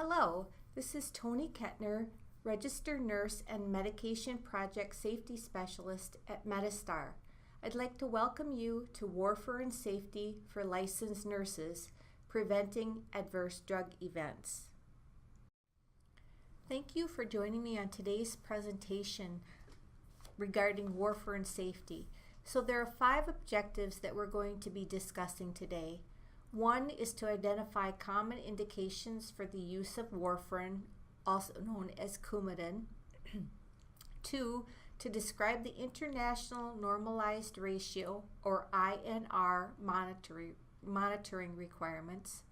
Hello, this is Tony Kettner, Registered Nurse and Medication Project Safety Specialist at Medistar. I'd like to welcome you to Warfarin Safety for Licensed Nurses, Preventing Adverse Drug Events. Thank you for joining me on today's presentation regarding warfarin safety. So there are 5 objectives that we're going to be discussing today. One is to identify common indications for the use of warfarin, also known as Coumadin. 2, to describe the International Normalized Ratio, or INR, monitoring requirements.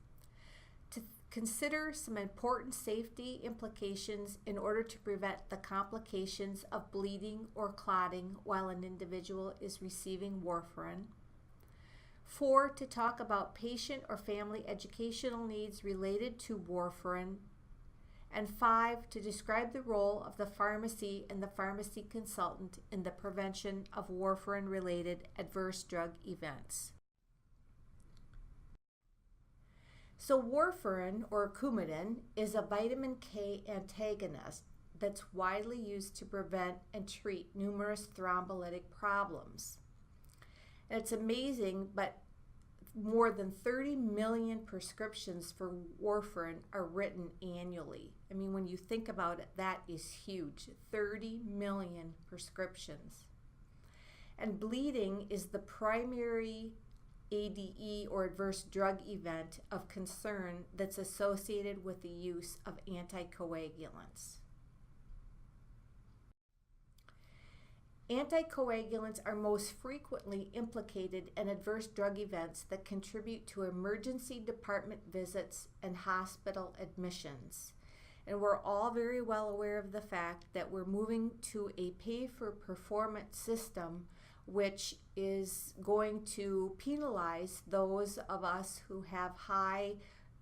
To consider some important safety implications in order to prevent the complications of bleeding or clotting while an individual is receiving warfarin. 4, to talk about patient or family educational needs related to warfarin. And 5, to describe the role of the pharmacy and the pharmacy consultant in the prevention of warfarin-related adverse drug events. So warfarin, or Coumadin, is a vitamin K antagonist that's widely used to prevent and treat numerous thrombolytic problems. And it's amazing, but more than 30 million prescriptions for warfarin are written annually. I mean, when you think about it, that is huge. 30 million prescriptions. And bleeding is the primary ADE, or adverse drug event, of concern that's associated with the use of anticoagulants. Anticoagulants are most frequently implicated in adverse drug events that contribute to emergency department visits and hospital admissions. And we're all very well aware of the fact that we're moving to a pay-for-performance system, which is going to penalize those of us who have high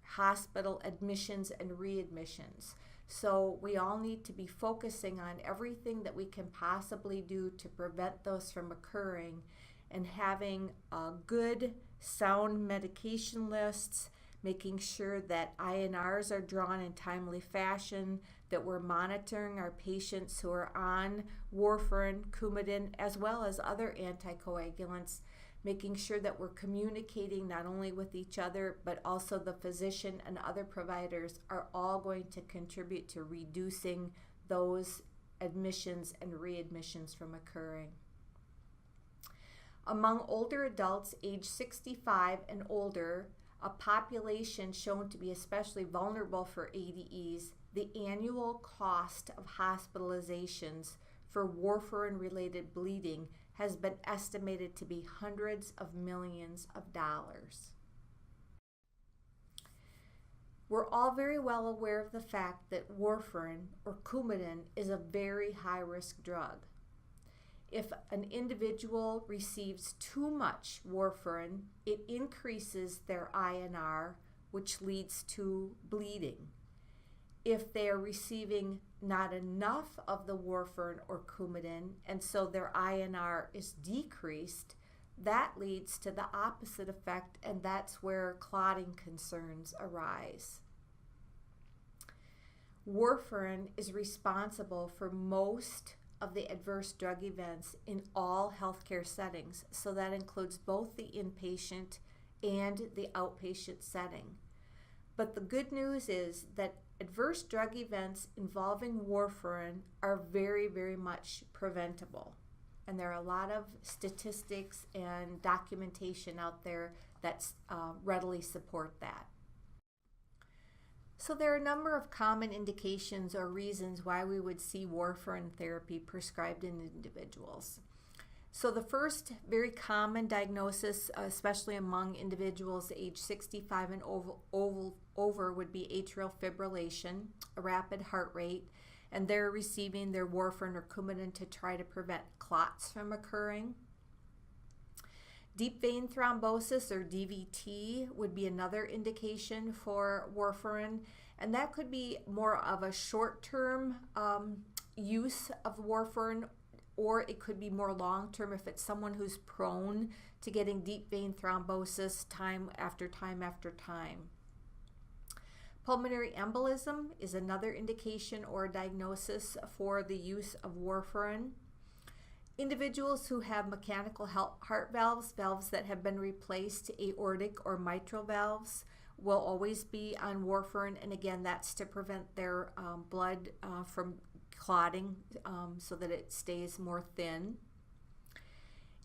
hospital admissions and readmissions. So we all need to be focusing on everything that we can possibly do to prevent those from occurring, and having good, sound medication lists, making sure that INRs are drawn in timely fashion, that we're monitoring our patients who are on warfarin, Coumadin, as well as other anticoagulants, making sure that we're communicating not only with each other, but also the physician and other providers are all going to contribute to reducing those admissions and readmissions from occurring. Among older adults aged 65 and older, a population shown to be especially vulnerable for ADEs, the annual cost of hospitalizations for warfarin-related bleeding has been estimated to be hundreds of millions of dollars. We're all very well aware of the fact that warfarin, or Coumadin, is a very high-risk drug. If an individual receives too much warfarin, it increases their INR, which leads to bleeding. If they are receiving not enough of the warfarin or Coumadin, and so their INR is decreased, that leads to the opposite effect, and that's where clotting concerns arise. Warfarin is responsible for most of the adverse drug events in all healthcare settings, so that includes both the inpatient and the outpatient setting. But the good news is that adverse drug events involving warfarin are very, very much preventable. And there are a lot of statistics and documentation out there that readily support that. So there are a number of common indications or reasons why we would see warfarin therapy prescribed in individuals. So the first very common diagnosis, especially among individuals age 65 and over, would be atrial fibrillation, a rapid heart rate, and they're receiving their warfarin or Coumadin to try to prevent clots from occurring. Deep vein thrombosis, or DVT, would be another indication for warfarin, and that could be more of a short-term use of warfarin, or it could be more long-term if it's someone who's prone to getting deep vein thrombosis time after time after time. Pulmonary embolism is another indication or diagnosis for the use of warfarin. Individuals who have mechanical heart valves, valves that have been replaced, aortic or mitral valves, will always be on warfarin, and again, that's to prevent their blood from clotting so that it stays more thin.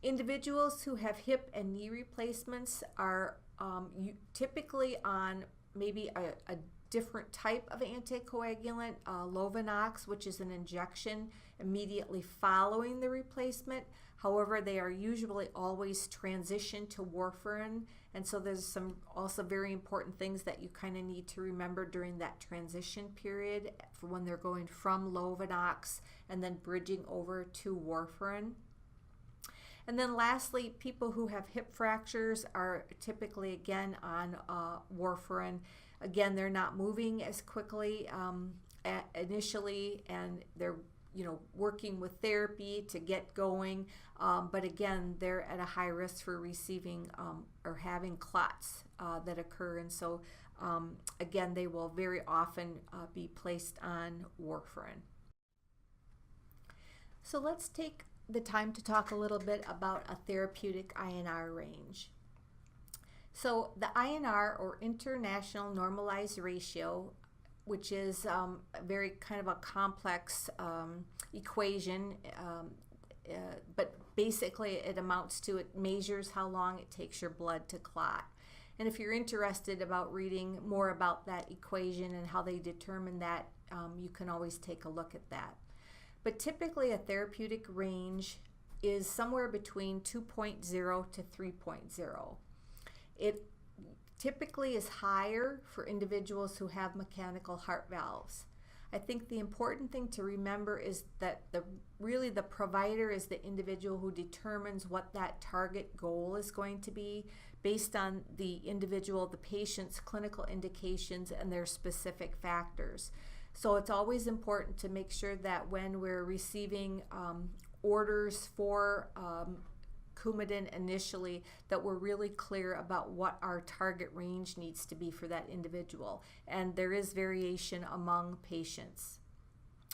Individuals who have hip and knee replacements are typically on maybe a different type of anticoagulant, Lovenox, which is an injection immediately following the replacement. However, they are usually always transitioned to warfarin, and so there's some also very important things that you kind of need to remember during that transition period for when they're going from Lovenox and then bridging over to warfarin. And then lastly, people who have hip fractures are typically again on warfarin. Again, they're not moving as quickly initially, and they're working with therapy to get going, but again, they're at a high risk for receiving or having clots that occur, and so again, they will very often be placed on warfarin. So let's take the time to talk a little bit about a therapeutic INR range. So the INR, or International Normalized Ratio, which is a very kind of a complex equation, but basically it amounts to, it measures how long it takes your blood to clot. And if you're interested about reading more about that equation and how they determine that, you can always take a look at that. But typically a therapeutic range is somewhere between 2.0 to 3.0. It typically is higher for individuals who have mechanical heart valves. I think the important thing to remember is that really the provider is the individual who determines what that target goal is going to be based on the individual, the patient's clinical indications and their specific factors. So it's always important to make sure that when we're receiving orders for Coumadin initially, that we're really clear about what our target range needs to be for that individual. And there is variation among patients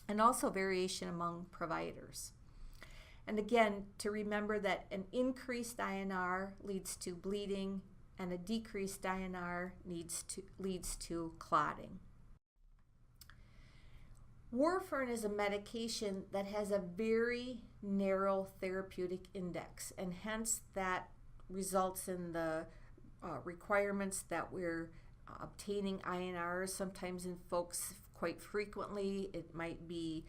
and also variation among providers. And again, to remember that an increased INR leads to bleeding and a decreased INR leads to clotting. Warfarin is a medication that has a very narrow therapeutic index, and hence that results in the requirements that we're obtaining INRs sometimes in folks quite frequently. It might be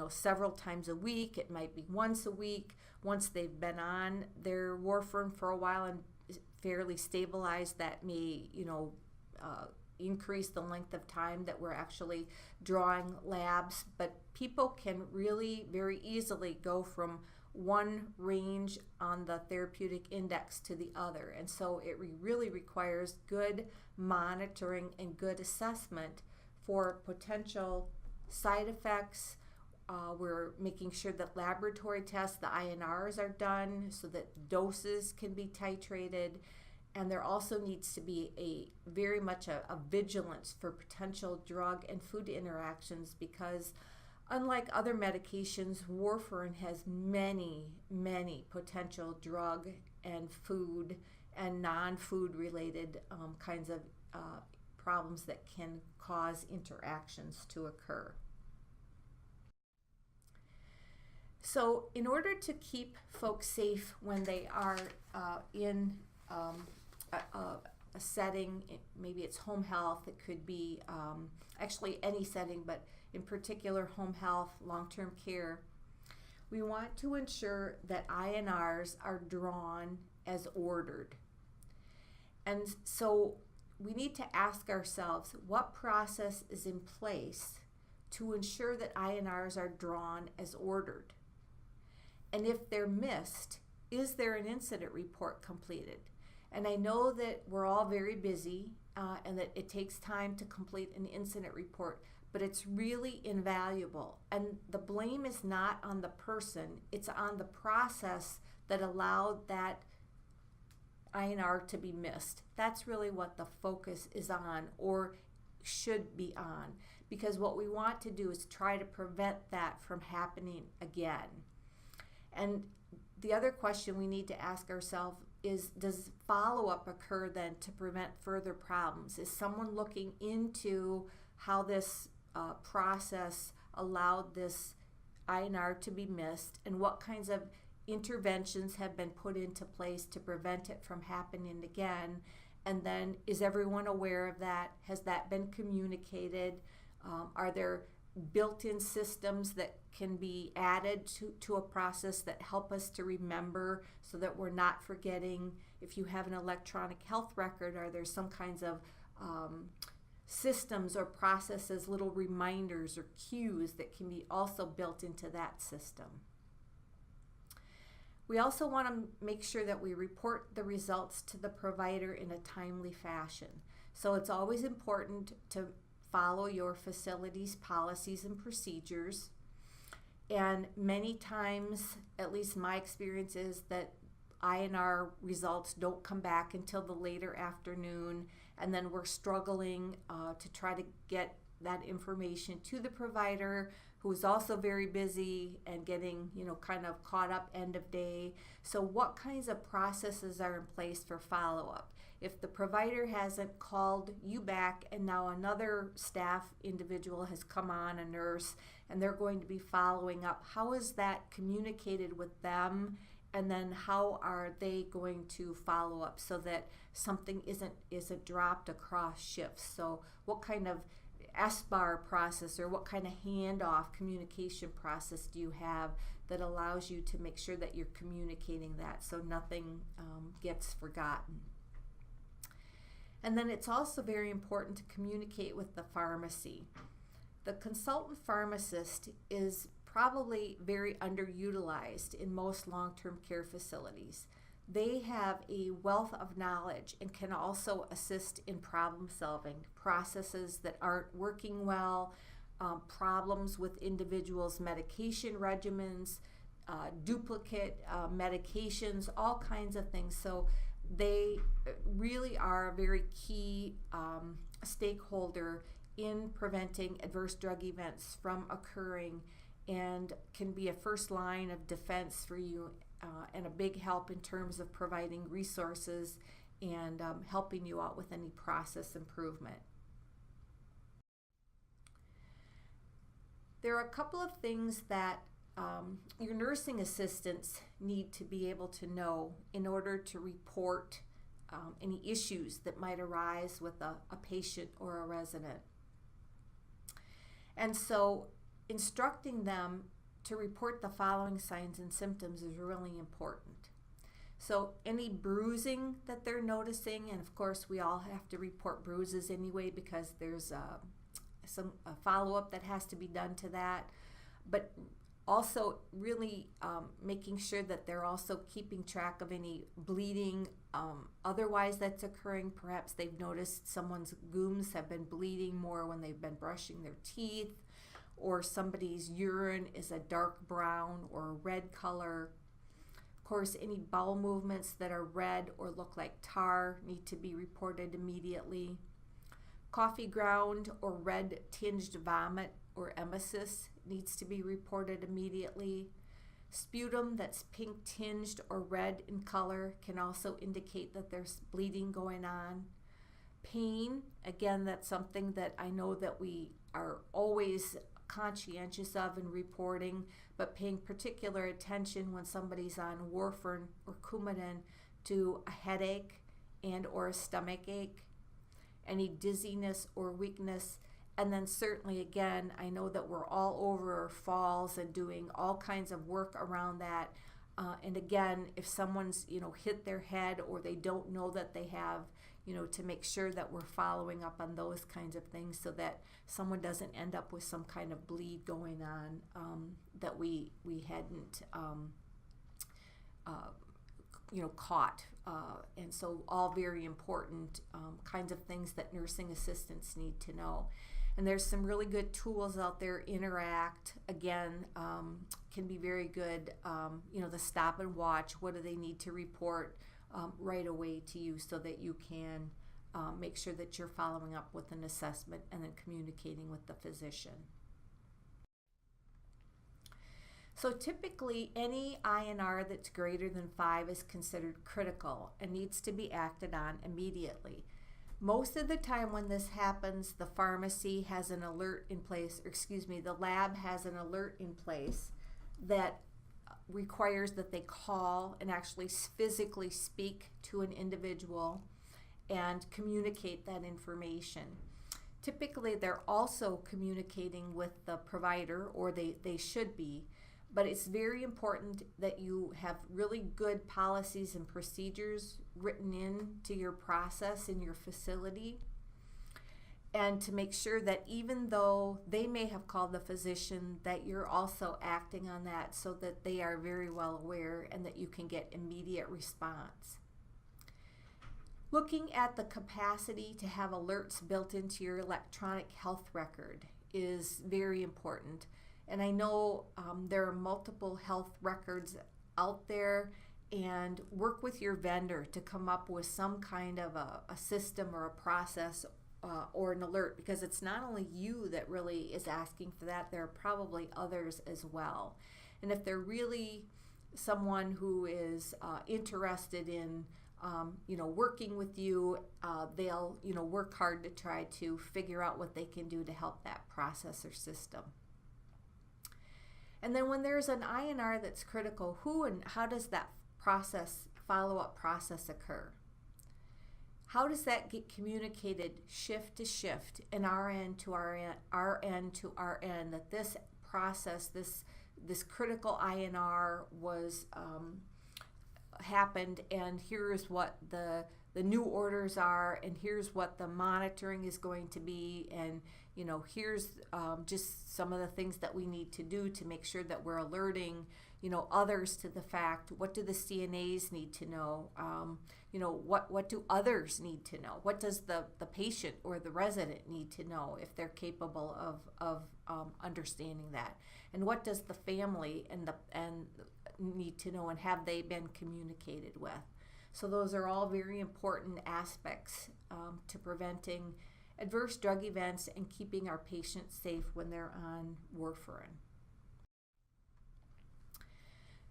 several times a week. It might be once a week. Once they've been on their warfarin for a while and fairly stabilized, that may increase the length of time that we're actually drawing labs, but people can really very easily go from one range on the therapeutic index to the other, and so it really requires good monitoring and good assessment for potential side effects. We're making sure that laboratory tests, the INRs, are done so that doses can be titrated. And there also needs to be very much a vigilance for potential drug and food interactions, because unlike other medications, warfarin has many potential drug and food and non-food related kinds of problems that can cause interactions to occur. So in order to keep folks safe when they are in a setting, maybe it's home health, it could be actually any setting, but in particular home health, long-term care, we want to ensure that INRs are drawn as ordered. And so we need to ask ourselves, what process is in place to ensure that INRs are drawn as ordered? And if they're missed, is there an incident report completed? And I know that we're all very busy and that it takes time to complete an incident report, but it's really invaluable. And the blame is not on the person, it's on the process that allowed that INR to be missed. That's really what the focus is on, or should be on, because what we want to do is try to prevent that from happening again. And the other question we need to ask ourselves is, does follow-up occur then to prevent further problems? Is someone looking into how this process allowed this INR to be missed, and what kinds of interventions have been put into place to prevent it from happening again? And then, is everyone aware of that? Has that been communicated? Are there built-in systems that can be added to a process that help us to remember so that we're not forgetting? If you have an electronic health record, are there some kinds of systems or processes, little reminders or cues that can be also built into that system? We also want to make sure that we report the results to the provider in a timely fashion. So it's always important to follow your facility's policies and procedures. And many times, at least my experience is that INR results don't come back until the later afternoon, and then we're struggling to try to get that information to the provider, who is also very busy and getting, kind of caught up end of day. So what kinds of processes are in place for follow-up? If the provider hasn't called you back and now another staff individual has come on, a nurse, and they're going to be following up, how is that communicated with them? And then how are they going to follow up so that something isn't dropped across shifts? So what kind of SBAR process or what kind of handoff communication process do you have that allows you to make sure that you're communicating that so nothing gets forgotten? And then it's also very important to communicate with the pharmacy. The consultant pharmacist is probably very underutilized in most long-term care facilities. They have a wealth of knowledge and can also assist in problem solving, processes that aren't working well, problems with individuals' medication regimens, duplicate medications, all kinds of things. So they really are a very key stakeholder in preventing adverse drug events from occurring, and can be a first line of defense for you and a big help in terms of providing resources and helping you out with any process improvement. There are a couple of things that your nursing assistants need to be able to know in order to report any issues that might arise with a patient or a resident. And so instructing them to report the following signs and symptoms is really important. So any bruising that they're noticing, and of course we all have to report bruises anyway because there's some follow-up that has to be done to that, but also really making sure that they're also keeping track of any bleeding otherwise that's occurring. Perhaps they've noticed someone's gums have been bleeding more when they've been brushing their teeth, or somebody's urine is a dark brown or red color. Of course, any bowel movements that are red or look like tar need to be reported immediately. Coffee ground or red tinged vomit or emesis needs to be reported immediately. Sputum that's pink tinged or red in color can also indicate that there's bleeding going on. Pain, again, that's something that I know that we are always conscientious of in reporting, but paying particular attention when somebody's on Warfarin or Coumadin to a headache and or a stomach ache, any dizziness or weakness. And then certainly, again, I know that we're all over falls and doing all kinds of work around that. And again, if someone's, hit their head or they don't know that they have, to make sure that we're following up on those kinds of things so that someone doesn't end up with some kind of bleed going on that we hadn't, caught. And so all very important kinds of things that nursing assistants need to know. And there's some really good tools out there. Interact, again, can be very good. The stop and watch, what do they need to report right away to you so that you can make sure that you're following up with an assessment and then communicating with the physician. So typically any INR that's greater than 5 is considered critical and needs to be acted on immediately. Most of the time when this happens, the pharmacy has an alert in place, the lab has an alert in place that requires that they call and actually physically speak to an individual and communicate that information. Typically they're also communicating with the provider, or they should be, but it's very important that you have really good policies and procedures written into your process in your facility, and to make sure that even though they may have called the physician, that you're also acting on that so that they are very well aware and that you can get immediate response. Looking at the capacity to have alerts built into your electronic health record is very important. And I know there are multiple health records out there, and work with your vendor to come up with some kind of a system or a process or an alert, because it's not only you that really is asking for that, there are probably others as well. And if they're really someone who is interested in working with you, they'll work hard to try to figure out what they can do to help that process or system. And then when there's an INR that's critical, who and how does that follow-up process occur? How does that get communicated shift to shift and RN to RN to RN, that this process, this critical INR was happened, and here's what the new orders are, and here's what the monitoring is going to be, and here's just some of the things that we need to do to make sure that we're alerting others to the fact. What do the CNAs need to know? What do others need to know? What does the patient or the resident need to know if they're capable of understanding that? And what does the family and need to know, and have they been communicated with? So those are all very important aspects to preventing adverse drug events and keeping our patients safe when they're on warfarin.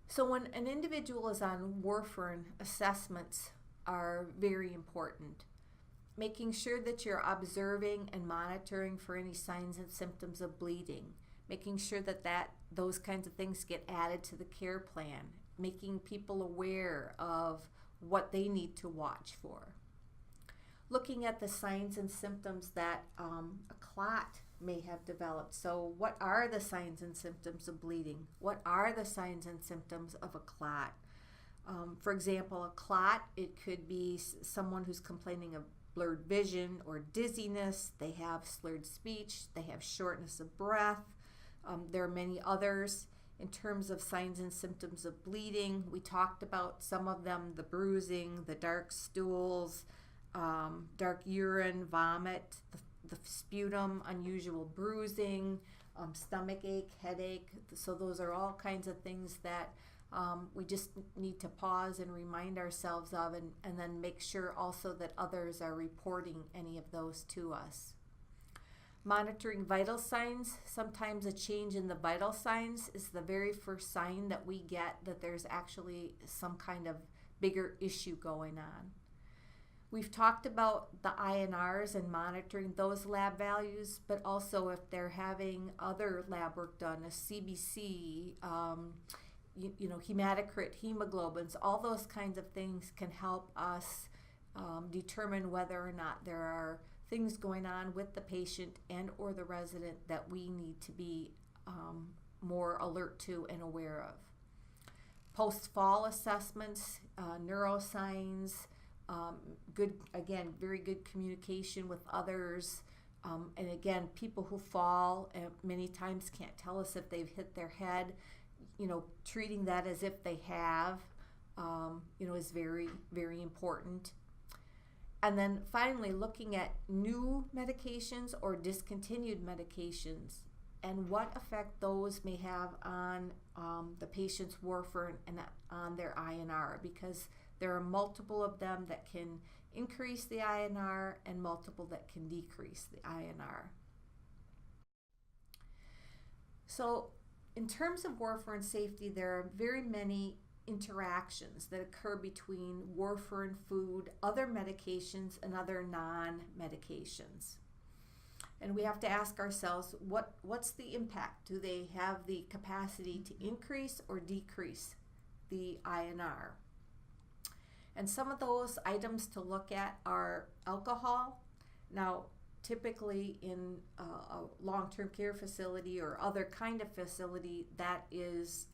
So when an individual is on warfarin, assessments are very important. Making sure that you're observing and monitoring for any signs and symptoms of bleeding. Making sure that those kinds of things get added to the care plan. Making people aware of what they need to watch for. Looking at the signs and symptoms that a clot may have developed. So what are the signs and symptoms of bleeding? What are the signs and symptoms of a clot? For example, a clot, it could be someone who's complaining of blurred vision or dizziness. They have slurred speech. They have shortness of breath. There are many others. In terms of signs and symptoms of bleeding, we talked about some of them: the bruising, the dark stools, dark urine, vomit, the sputum, unusual bruising, stomach ache, headache. So those are all kinds of things that we just need to pause and remind ourselves of, and then make sure also that others are reporting any of those to us. Monitoring vital signs. Sometimes a change in the vital signs is the very first sign that we get that there's actually some kind of bigger issue going on. We've talked about the INRs and monitoring those lab values, but also if they're having other lab work done, a CBC, hematocrit, hemoglobins, all those kinds of things can help us determine whether or not there are things going on with the patient and or the resident that we need to be more alert to and aware of. Post-fall assessments, neuroscience, very good communication with others. And again, people who fall many times can't tell us if they've hit their head. Treating that as if they have, is very, very important. And then finally, looking at new medications or discontinued medications and what effect those may have on the patient's warfarin and on their INR, because there are multiple of them that can increase the INR and multiple that can decrease the INR. So in terms of warfarin safety, there are very many interactions that occur between warfarin food, other medications, and other non-medications. And we have to ask ourselves, what's the impact? Do they have the capacity to increase or decrease the INR? And some of those items to look at are alcohol. Now, typically in a long-term care facility or other kind of facility, that is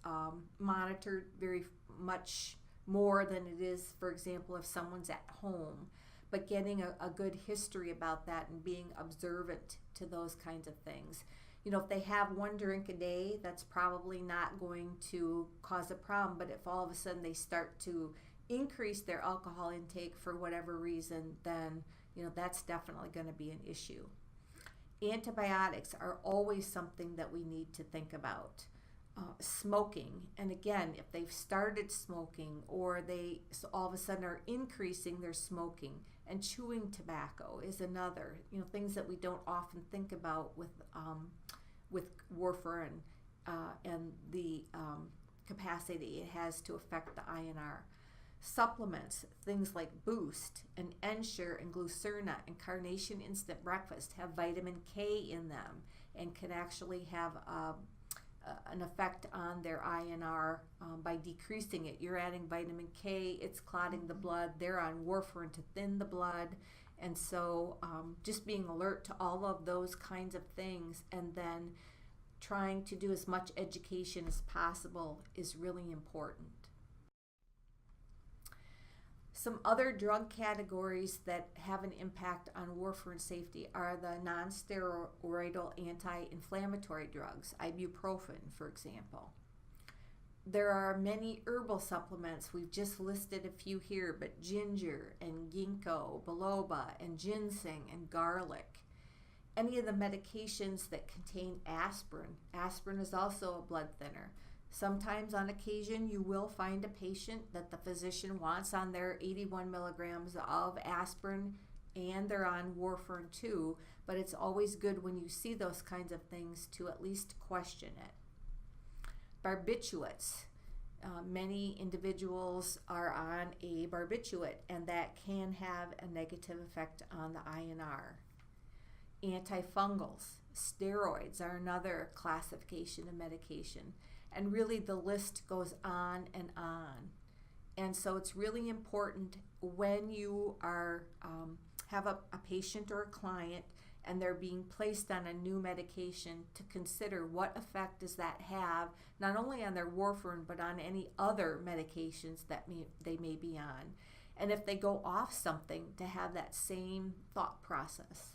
monitored very much more than it is, for example, if someone's at home. But getting a good history about that and being observant to those kinds of things. You know, if they have one drink a day, that's probably not going to cause a problem. But if all of a sudden they start to increase their alcohol intake for whatever reason, then that's definitely going to be an issue. Antibiotics are always something that we need to think about. Smoking, and again, if they've started smoking or they all of a sudden are increasing their smoking, and chewing tobacco is another, things that we don't often think about with warfarin and the capacity it has to affect the INR. Supplements, things like Boost and Ensure and Glucerna and Carnation Instant Breakfast have vitamin K in them and can actually have an effect on their INR by decreasing it. You're adding vitamin K, it's clotting the blood. They're on warfarin to thin the blood. And so just being alert to all of those kinds of things and then trying to do as much education as possible is really important. Some other drug categories that have an impact on warfarin safety are the non-steroidal anti-inflammatory drugs, ibuprofen, for example. There are many herbal supplements. We've just listed a few here, but ginger and ginkgo biloba and ginseng and garlic. Any of the medications that contain aspirin. Aspirin is also a blood thinner. Sometimes on occasion you will find a patient that the physician wants on their 81 milligrams of aspirin and they're on warfarin too, but it's always good when you see those kinds of things to at least question it. Barbiturates. Many individuals are on a barbiturate and that can have a negative effect on the INR. Antifungals. Steroids are another classification of medication. And really the list goes on and on. And so it's really important when you are have a patient or a client and they're being placed on a new medication to consider what effect does that have, not only on their warfarin, but on any other medications that they may be on. And if they go off something, to have that same thought process.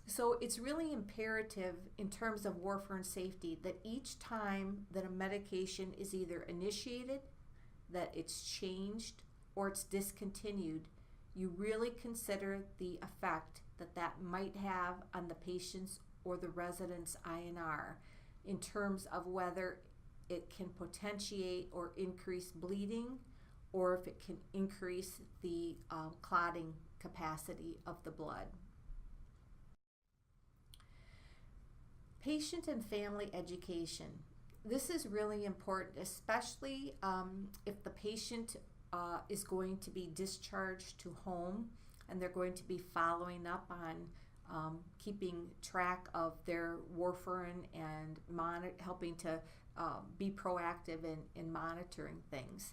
So it's really imperative in terms of warfarin safety that each time that a medication is either initiated, that it's changed, or it's discontinued, you really consider the effect that that might have on the patient's or the resident's INR in terms of whether it can potentiate or increase bleeding or if it can increase the clotting capacity of the blood. Patient and family education. This is really important, especially if the patient is going to be discharged to home and they're going to be following up on keeping track of their warfarin and helping to be proactive in monitoring things.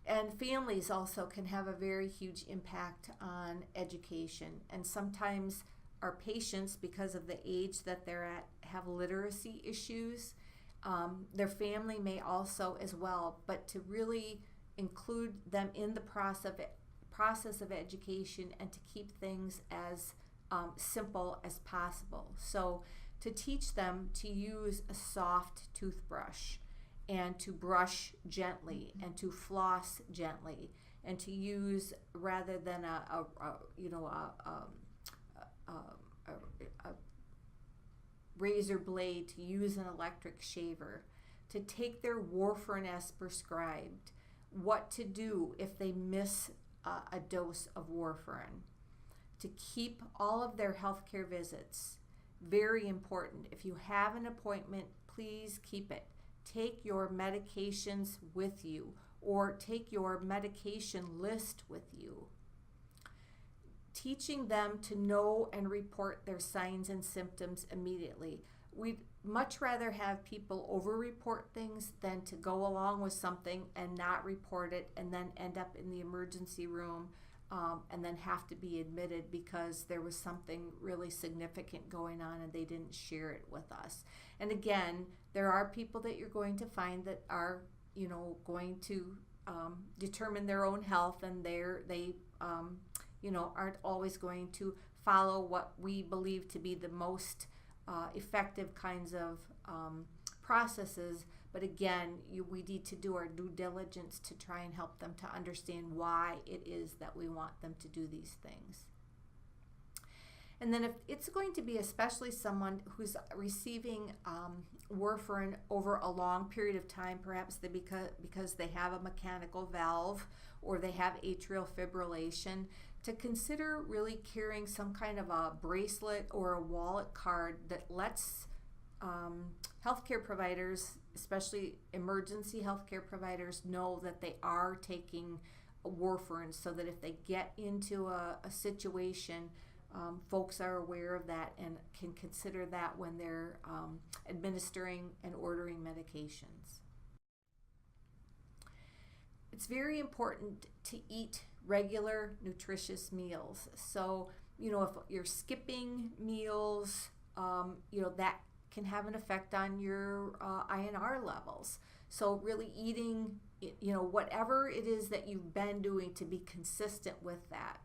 And families also can have a very huge impact on education. And sometimes our patients, because of the age that they're at, have literacy issues. Their family may also as well, but to really include them in the process of education and to keep things as simple as possible. So to teach them to use a soft toothbrush and to brush gently and to floss gently and to use, rather than a razor blade, to use an electric shaver, to take their warfarin as prescribed. what to do if they miss a dose of warfarin, to keep all of their healthcare visits. Very important. If you have an appointment, please keep it. Take your medications with you, or take your medication list with you. Teaching them to know and report their signs and symptoms immediately. We'd much rather have people over-report things than to go along with something and not report it and then end up in the emergency room and then have to be admitted because there was something really significant going on and they didn't share it with us. And again, there are people that you're going to find that are, going to determine their own health, and they aren't always going to follow what we believe to be the most effective kinds of processes. But again, we need to do our due diligence to try and help them to understand why it is that we want them to do these things. And then if it's going to be especially someone who's receiving warfarin over a long period of time, perhaps because they have a mechanical valve or they have atrial fibrillation, to consider really carrying some kind of a bracelet or a wallet card that lets healthcare providers, especially emergency healthcare providers, know that they are taking warfarin, so that if they get into a situation, folks are aware of that and can consider that when they're administering and ordering medications. It's very important to eat regular, nutritious meals. So, if you're skipping meals, that can have an effect on your INR levels. So really eating, whatever it is that you've been doing, to be consistent with that.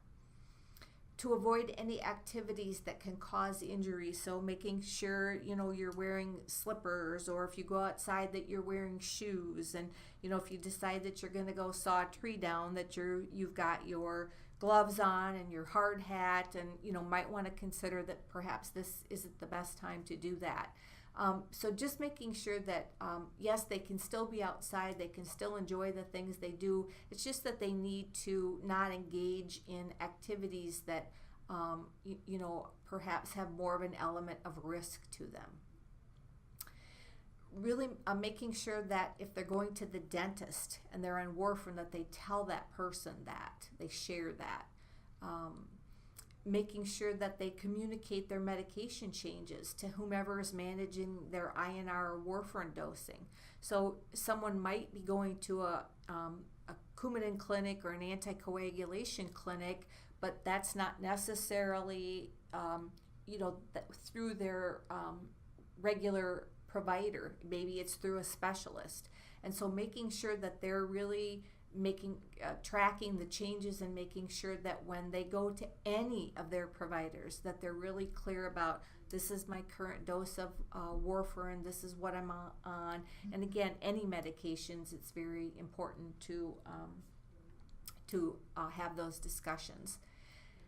To avoid any activities that can cause injury. So making sure, you're wearing slippers, or if you go outside that you're wearing shoes. And, if you decide that you're going to go saw a tree down, that you've got your gloves on and your hard hat, and, might want to consider that perhaps this isn't the best time to do that. So just making sure that, yes, they can still be outside, they can still enjoy the things they do. It's just that they need to not engage in activities that, perhaps have more of an element of risk to them. Really making sure that if they're going to the dentist and they're on warfarin, that they tell that person that, they share that. Making sure that they communicate their medication changes to whomever is managing their INR or warfarin dosing. So someone might be going to a Coumadin clinic or an anticoagulation clinic, but that's not necessarily, through their regular provider. Maybe it's through a specialist. And so making sure that they're really tracking the changes and making sure that when they go to any of their providers, that they're really clear about, this is my current dose of warfarin, this is what I'm on. And again, any medications, it's very important to have those discussions.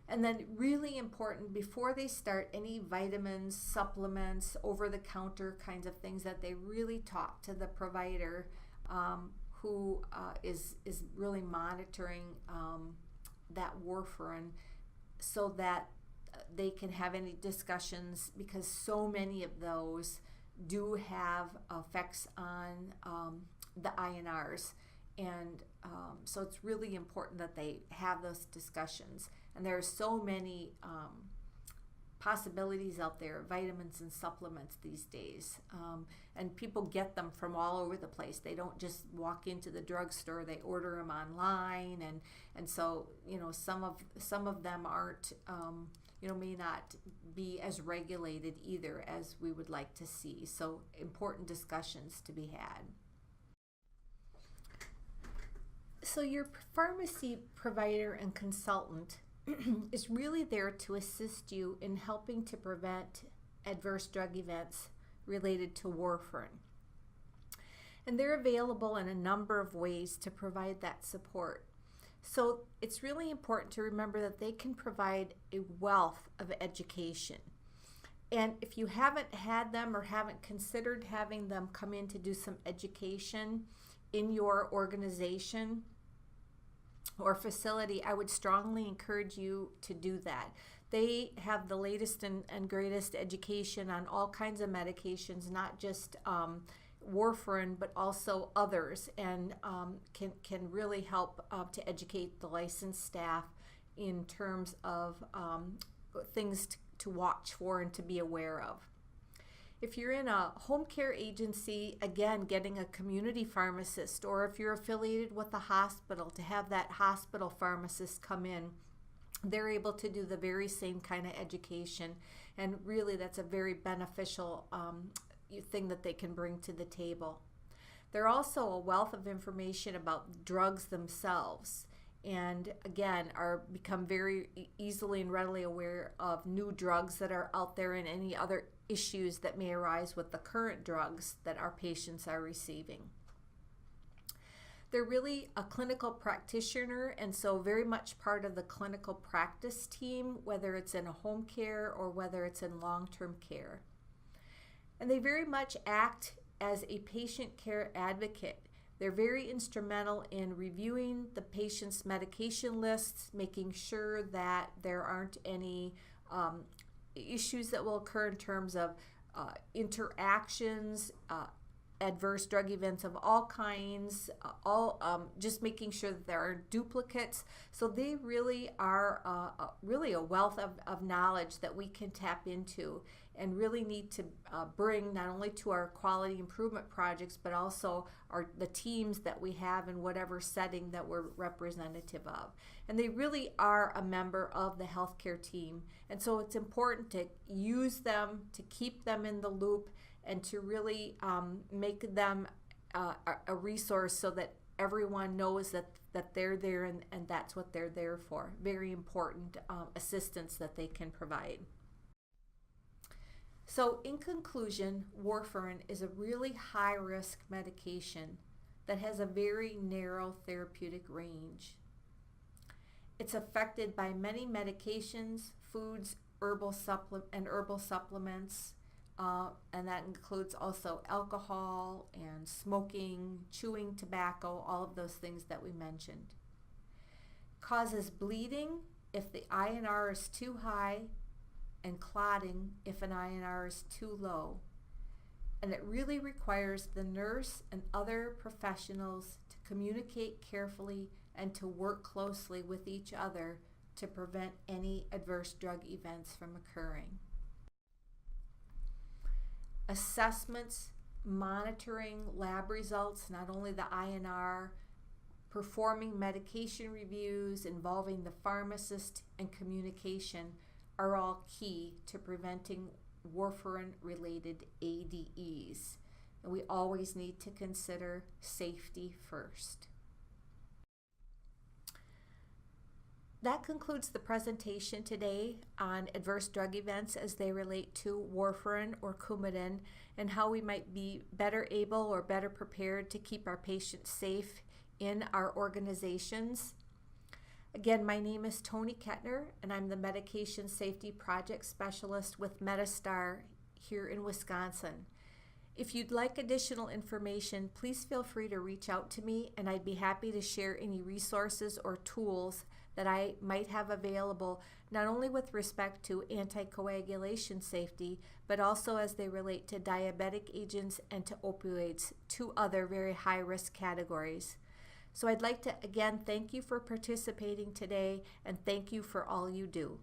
And then really important, before they start any vitamins, supplements, over-the-counter kinds of things, that they really talk to the provider who is really monitoring that warfarin, so that they can have any discussions, because so many of those do have effects on the INRs. And so it's really important that they have those discussions. And there are so many possibilities out there, vitamins and supplements these days. And people get them from all over the place. They don't just walk into the drugstore, they order them online. And so, some of them aren't, may not be as regulated either as we would like to see. So important discussions to be had. So your pharmacy provider and consultant is really there to assist you in helping to prevent adverse drug events related to warfarin. And they're available in a number of ways to provide that support. So it's really important to remember that they can provide a wealth of education. And if you haven't had them or haven't considered having them come in to do some education in your organization or facility, I would strongly encourage you to do that. They have the latest and greatest education on all kinds of medications, not just Warfarin, but also others, and can really help to educate the licensed staff in terms of things to watch for and to be aware of. If you're in a home care agency, again, getting a community pharmacist, or if you're affiliated with a hospital, to have that hospital pharmacist come in, they're able to do the very same kind of education, and really that's a very beneficial thing that they can bring to the table. They're also a wealth of information about drugs themselves, and again become very easily and readily aware of new drugs that are out there and any other issues that may arise with the current drugs that our patients are receiving. They're really a clinical practitioner, and so very much part of the clinical practice team, whether it's in a home care or whether it's in long-term care. And they very much act as a patient care advocate. They're very instrumental in reviewing the patient's medication lists, making sure that there aren't any issues that will occur in terms of interactions, adverse drug events of all kinds, just making sure that there are duplicates. So they really are really a wealth of knowledge that we can tap into and really need to bring not only to our quality improvement projects, but also the teams that we have in whatever setting that we're representative of. And they really are a member of the healthcare team. And so it's important to use them, to keep them in the loop, and to really make them a resource so that everyone knows that they're there and that's what they're there for. Very important assistance that they can provide. So in conclusion, Warfarin is a really high-risk medication that has a very narrow therapeutic range. It's affected by many medications, foods, herbal supplements, and that includes also alcohol and smoking, chewing tobacco, all of those things that we mentioned. Causes bleeding if the INR is too high, and clotting if an INR is too low. And it really requires the nurse and other professionals to communicate carefully and to work closely with each other to prevent any adverse drug events from occurring. Assessments, monitoring lab results, not only the INR, performing medication reviews involving the pharmacist, and communication are all key to preventing Warfarin-related ADEs. And we always need to consider safety first. That concludes the presentation today on adverse drug events as they relate to Warfarin or Coumadin, and how we might be better able or better prepared to keep our patients safe in our organizations. Again, my name is Toni Kettner, and I'm the Medication Safety Project Specialist with Metastar here in Wisconsin. If you'd like additional information, please feel free to reach out to me, and I'd be happy to share any resources or tools that I might have available, not only with respect to anticoagulation safety, but also as they relate to diabetic agents and to opioids, two other very high-risk categories. So I'd like to again thank you for participating today, and thank you for all you do.